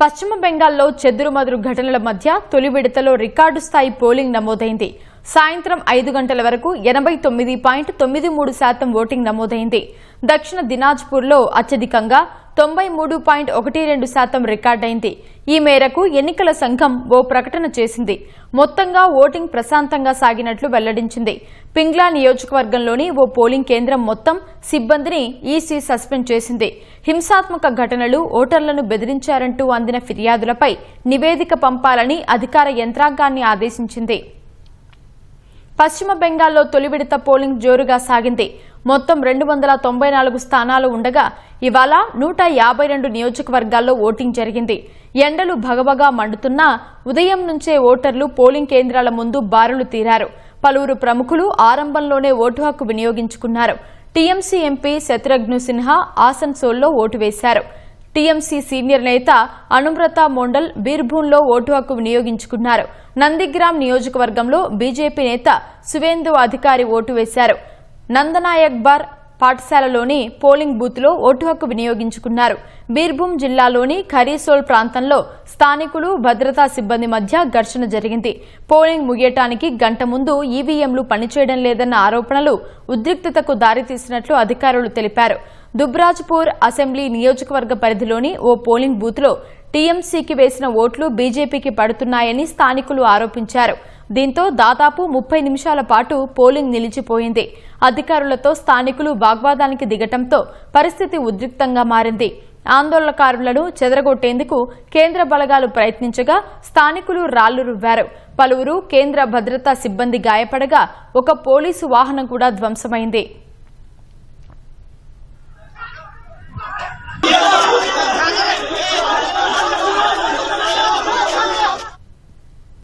పశ్చిమ బెంగాల్లో చెదురుమదురు ఘటనల మధ్య తొలి విడతలో రికార్డు స్థాయి పోలింగ్ నమోదైంది. సాయంత్రం 5 గంటల వరకు 89.93% ఓటింగ్ నమోదైంది. దక్షిణ దినాజ్పూర్లో అత్యధికంగా 93.12% రికార్డైంది. ఈ మేరకు ఎన్నికల సంఘం ఓ ప్రకటన చేసింది. మొత్తంగా ఓటింగ్ ప్రశాంతంగా సాగినట్లు వెల్లడించింది. పింగ్లా నియోజకవర్గంలోని ఓ పోలింగ్ కేంద్రం మొత్తం సిబ్బందిని ఈసీ సస్పెండ్ చేసింది. హింసాత్మక ఘటనలు, ఓటర్లను బెదిరించారంటూ అందిన ఫిర్యాదులపై నివేదిక పంపాలని అధికార యంత్రాంగాన్ని ఆదేశించింది. పశ్చిమ బెంగాల్లో తొలి విడత పోలింగ్ జోరుగా సాగింది. మొత్తం 294 స్థానాలు ఉండగా ఇవాళ 152 నియోజకవర్గాల్లో ఓటింగ్ జరిగింది. ఎండలు భగభగా మండుతున్నా ఉదయం నుంచే ఓటర్లు పోలింగ్ కేంద్రాల ముందు బారులు తీరారు. పలువురు ప్రముఖులు ఆరంభంలోనే ఓటు హక్కు వినియోగించుకున్నారు. టీఎంసీ ఎంపీ శత్రుఘ్న సిన్హా ఆసన్సోల్లో ఓటు వేశారు. టీఎంసీ సీనియర్ నేత అనుమ్రత మోండల్ బీర్భూంలో ఓటు హక్కు వినియోగించుకున్నారు. నందిగ్రామ్ నియోజకవర్గంలో బీజేపీ నేత సువేందు అధికారి ఓటు వేశారు. నందనాయక్ బార్ పాఠశాలలోని పోలింగ్ బూత్లో ఓటు హక్కు వినియోగించుకున్నారు. బీర్భూం జిల్లాలోని ఖరీసోల్ ప్రాంతంలో స్థానికులు, భద్రతా సిబ్బంది మధ్య ఘర్షణ జరిగింది. పోలింగ్ ముగియటానికి గంట ముందు ఈవీఎంలు పనిచేయడం లేదన్న ఆరోపణలు ఉద్రిక్తతకు దారితీసినట్లు అధికారులు తెలిపారు. దుబ్రాజ్పూర్ అసెంబ్లీ నియోజకవర్గ పరిధిలోని ఓ పోలింగ్ బూత్లో టీఎంసీకి వేసిన ఓట్లు బీజేపీకి పడుతున్నాయని స్థానికులు ఆరోపించారు. దీంతో దాదాపు 30 నిమిషాల పాటు పోలింగ్ నిలిచిపోయింది. అధికారులతో స్థానికులు వాగ్వాదానికి దిగటంతో పరిస్థితి ఉద్రిక్తంగా మారింది. ఆందోళనకారులను చెదరగొట్టేందుకు కేంద్ర బలగాలు ప్రయత్నించగా స్థానికులు రాళ్లు రువ్వారు. పలువురు కేంద్ర భద్రతా సిబ్బంది గాయపడగా ఒక పోలీసు వాహనం కూడా ధ్వంసమైంది.